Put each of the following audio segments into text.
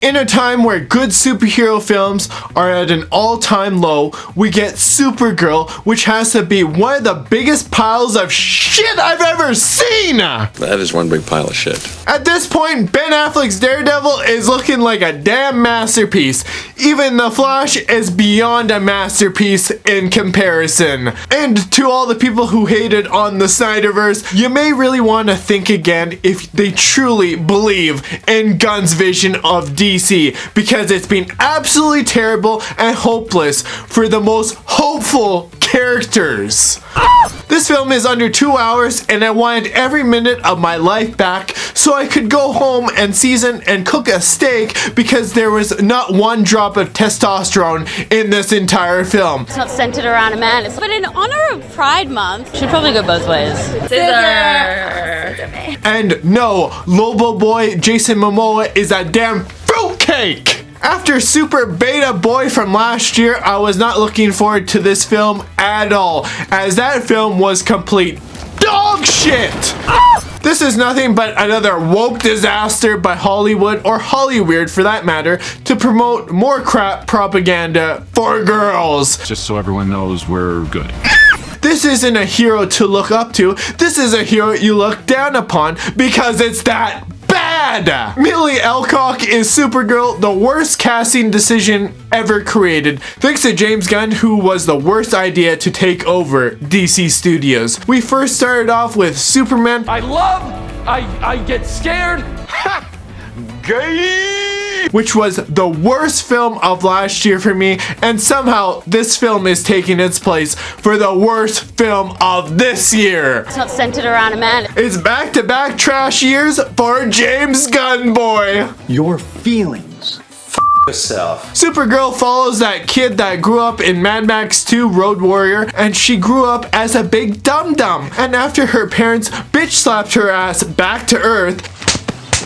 In a time where good superhero films are at an all-time low, we get Supergirl, which has to be one of the biggest piles of shit I've ever seen! That is one big pile of shit. At this point, Ben Affleck's Daredevil is looking like a damn masterpiece. Even The Flash is beyond a masterpiece in comparison. And to all the people who hated on the Snyderverse, you may really want to think again if they truly believe in Gunn's vision of DC, because it's been absolutely terrible and hopeless for the most hopeful characters. This film is under 2 hours and I wanted every minute of my life back so I could go home and season and cook a steak because there was not one drop of testosterone in this entire film. It's not centered around a man, but in honor of Pride Month, should probably go both ways. Scissor! And no, Lobo Boy Jason Momoa is a damn fruitcake! After Super Beta Boy from last year, I was not looking forward to this film at all, as that film was complete dog shit! This is nothing but another woke disaster by Hollywood, or Hollyweird for that matter, to promote more crap propaganda for girls. Just so everyone knows we're good. This isn't a hero to look up to, this is a hero you look down upon because it's that bad! Millie Alcock is Supergirl, the worst casting decision ever created, thanks to James Gunn, who was the worst idea to take over DC Studios. We first started off with Superman. I get scared. Gay! Which was the worst film of last year for me, and somehow this film is taking its place for the worst film of this year. It's not centered around a man. It's back-to-back trash years for James Gunn boy. Your feelings. Yourself. Supergirl follows that kid that grew up in Mad Max 2 Road Warrior, and she grew up as a big dum-dum. And after her parents bitch slapped her ass back to Earth,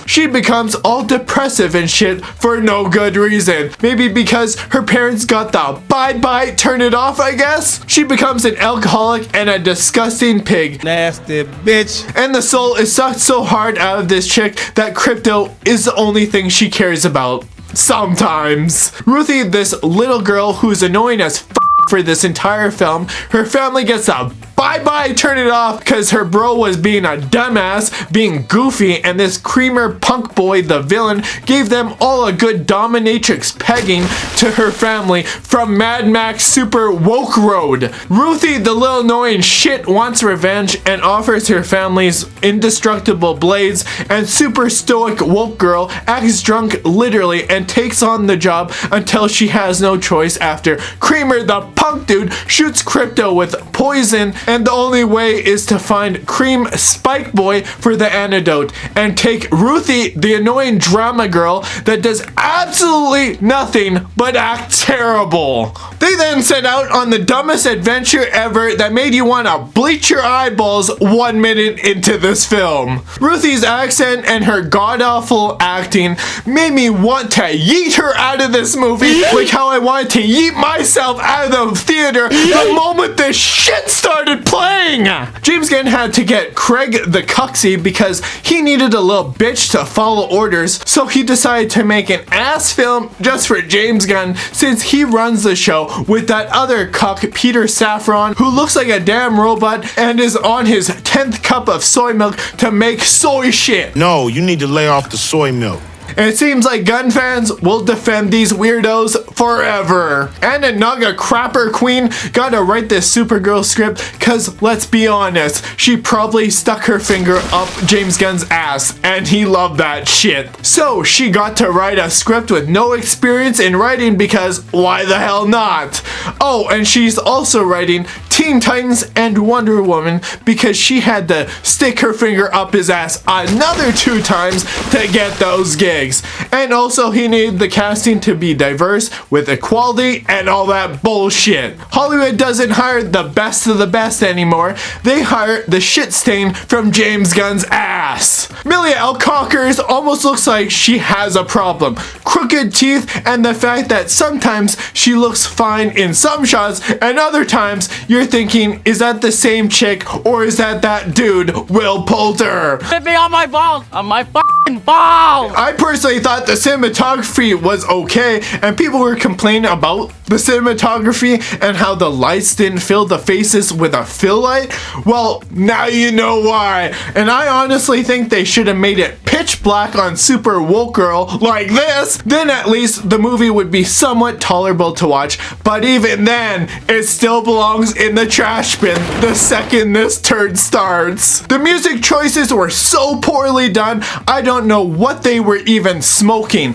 she becomes all depressive and shit for no good reason. Maybe because her parents got the bye-bye, turn it off, I guess? She becomes an alcoholic and a disgusting pig. Nasty bitch. And the soul is sucked so hard out of this chick that crypto is the only thing she cares about. Sometimes. Ruthie, this little girl who's annoying as for this entire film, her family gets a bye-bye, turn it off, because her bro was being a dumbass, being goofy, and this creamer punk boy, the villain, gave them all a good dominatrix pegging to her family from Mad Max Super Woke Road. Ruthie, the little annoying shit, wants revenge and offers her family's indestructible blades, and super stoic woke girl acts drunk literally and takes on the job until she has no choice after Creamer, the punk dude, shoots Crypto with poison, and the only way is to find Cream Spike Boy for the antidote and take Ruthie, the annoying drama girl that does absolutely nothing but act terrible. They then set out on the dumbest adventure ever that made you want to bleach your eyeballs 1 minute into this film. Ruthie's accent and her god-awful acting made me want to yeet her out of this movie like how I wanted to yeet myself out of the theater the moment this shit started playing. James Gunn had to get Craig the Cuxy because he needed a little bitch to follow orders, so he decided to make an ass film just for James Gunn since he runs the show with that other cuck, Peter Saffron, who looks like a damn robot and is on his 10th cup of soy milk to make soy shit. No, you need to lay off the soy milk. And it seems like Gunn fans will defend these weirdos forever. And a Naga Crapper Queen gotta write this Supergirl script, cause let's be honest, she probably stuck her finger up James Gunn's ass and he loved that shit. So she got to write a script with no experience in writing because why the hell not? Oh, and she's also writing Teen Titans and Wonder Woman because she had to stick her finger up his ass another 2 times to get those gigs. And also he needed the casting to be diverse with equality and all that bullshit. Hollywood doesn't hire the best of the best anymore. They hire the shit stain from James Gunn's ass. Millie Alcockers almost looks like she has a problem. Crooked teeth and the fact that sometimes she looks fine in some shots and other times you're you're thinking, is that the same chick or is that dude, Will Poulter? Hit me on my balls! On my fucking balls! I personally thought the cinematography was okay, and people were complaining about the cinematography and how the lights didn't fill the faces with a fill light. Well, now you know why. And I honestly think they should have made it pitch black on Super Woke Girl like this. Then at least the movie would be somewhat tolerable to watch. But even then, it still belongs in the trash bin the second this turd starts. The music choices were so poorly done, I don't know what they were even smoking.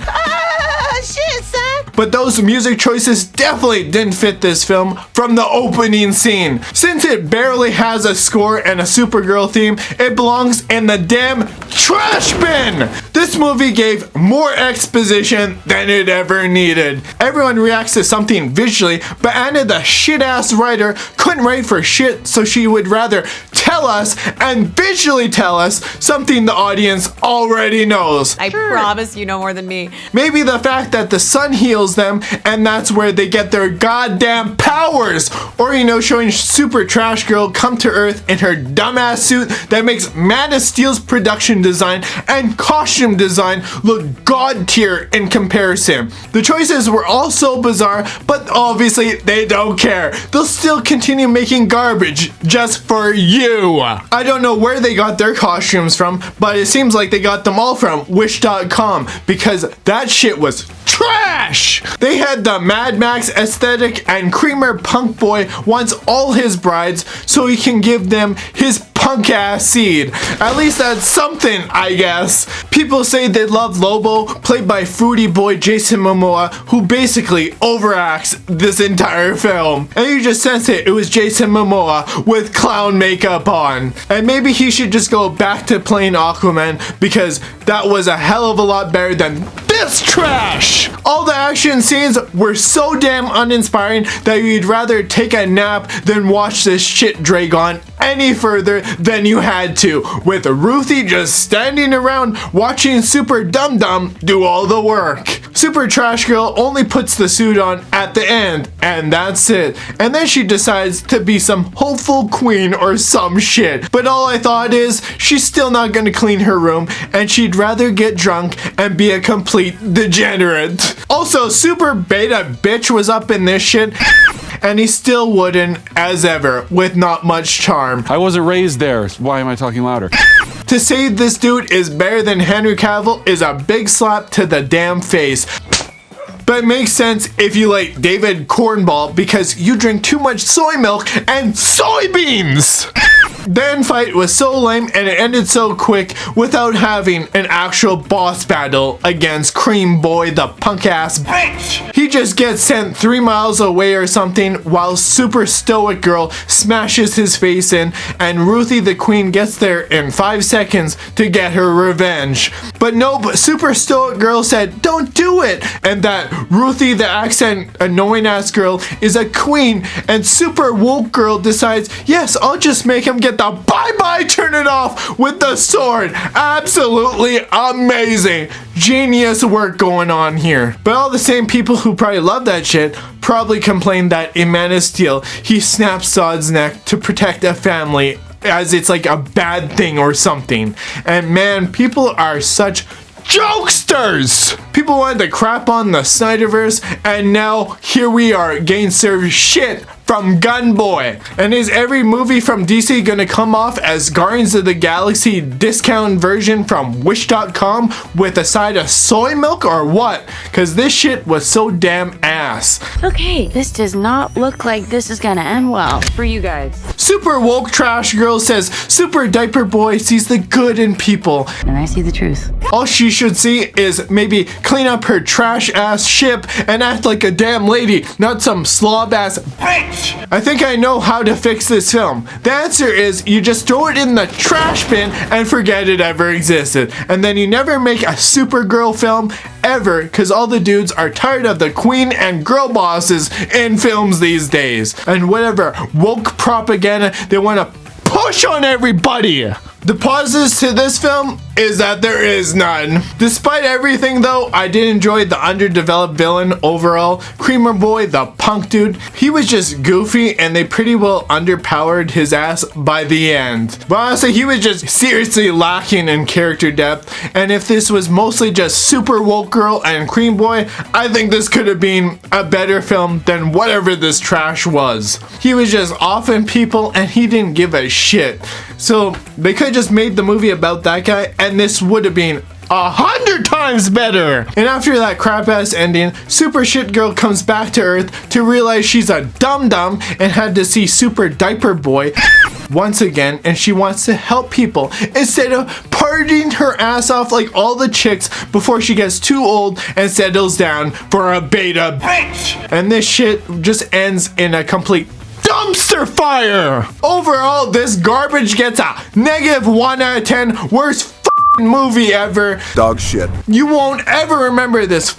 Shit, son. But those music choices definitely didn't fit this film from the opening scene. Since it barely has a score and a Supergirl theme, it belongs in the damn trash bin! This movie gave more exposition than it ever needed. Everyone reacts to something visually, but Anna, the shit-ass writer, couldn't write for shit, so she would rather tell us and visually tell us something the audience already knows. I promise you know more than me. Maybe the fact that the sun heals them and that's where they get their goddamn powers. Or, you know, showing Super Trash Girl come to Earth in her dumbass suit that makes Man of Steel's production design and costume design look god tier in comparison. The choices were all so bizarre, but obviously they don't care. They'll still continue making garbage just for you. I don't know where they got their costumes from, but it seems like they got them all from Wish.com because that shit was trash! They had the Mad Max aesthetic, and Creamer Punk Boy wants all his brides so he can give them his punk ass seed. At least that's something, I guess. People say they love Lobo, played by Fruity Boy Jason Momoa, who basically overacts this entire film. And you just sense it, it was Jason Momoa with clown makeup on. And maybe he should just go back to playing Aquaman because that was a hell of a lot better than this trash! All the action scenes were so damn uninspiring that you'd rather take a nap than watch this shit drag on any further than you had to, with Ruthie just standing around watching Super Dum Dum do all the work. Super Trash Girl only puts the suit on at the end, and that's it. And then she decides to be some hopeful queen or some shit. But all I thought is, she's still not gonna clean her room, and she'd rather get drunk and be a complete degenerate. Also, Super Beta Bitch was up in this shit, and he still wouldn't, as ever, with not much charm. I wasn't raised there. Why am I talking louder? To say this dude is better than Henry Cavill is a big slap to the damn face. But it makes sense if you like David Cornball because you drink too much soy milk and soybeans! The end fight was so lame and it ended so quick without having an actual boss battle against Cream Boy, the punk ass bitch. He just gets sent 3 miles away or something while Super Stoic Girl smashes his face in, and Ruthie the Queen gets there in 5 seconds to get her revenge. But nope, Super Stoic Girl said don't do it, and that Ruthie the accent annoying ass girl is a queen, and Super Woke Girl decides yes, I'll just make him get the bye-bye turn it off with the sword. Absolutely amazing. Genius work going on here. But all the same people who probably love that shit probably complained that in Man of Steel, he snaps Zod's neck to protect a family as it's like a bad thing or something. And man, people are such jokesters! People wanted to crap on the Snyderverse, and now here we are getting served shit from Gunn Boy. And is every movie from DC gonna come off as Guardians of the Galaxy discount version from Wish.com with a side of soy milk or what? Cause this shit was so damn ass. Okay, this does not look like this is gonna end well for you guys. Super Woke Trash Girl says Super Diaper Boy sees the good in people. And I see the truth. All she should see is maybe clean up her trash ass ship and act like a damn lady, not some slob ass bitch. I think I know how to fix this film. The answer is you just throw it in the trash bin and forget it ever existed. And then you never make a Supergirl film ever because all the dudes are tired of the queen and girl bosses in films these days. And whatever woke propaganda they want to push on everybody. The positives to this film is that there is none. Despite everything though, I did enjoy the underdeveloped villain overall. Creamer Boy, the punk dude, he was just goofy and they pretty well underpowered his ass by the end. But honestly, he was just seriously lacking in character depth, and if this was mostly just Super Woke Girl and Cream Boy, I think this could have been a better film than whatever this trash was. He was just offing people and he didn't give a shit. So they could have just made the movie about that guy and this would have been 100 times better. And after that crap ass ending, Super Shit Girl comes back to Earth to realize she's a dum-dum and had to see Super Diaper Boy once again, and she wants to help people instead of partying her ass off like all the chicks before she gets too old and settles down for a beta bitch. And this shit just ends in a complete dumpster fire. Overall, this garbage gets a -1 out of 10. Worst movie ever. Dog shit. You won't ever remember this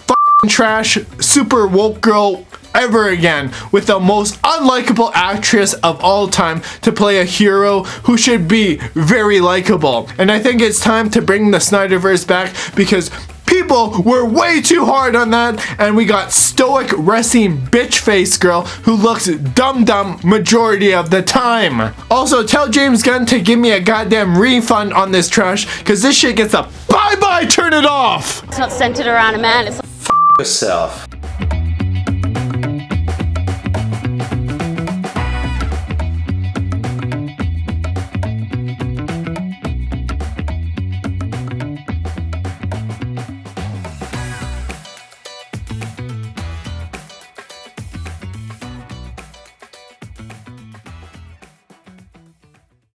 trash Super Woke Girl ever again, with the most unlikable actress of all time to play a hero who should be very likable. And I think it's time to bring the Snyderverse back because people were way too hard on that, and we got stoic resting bitch face girl who looks dumb majority of the time. Also, tell James Gunn to give me a goddamn refund on this trash because this shit gets a bye-bye, turn it off. It's not centered around a man, it's Yourself.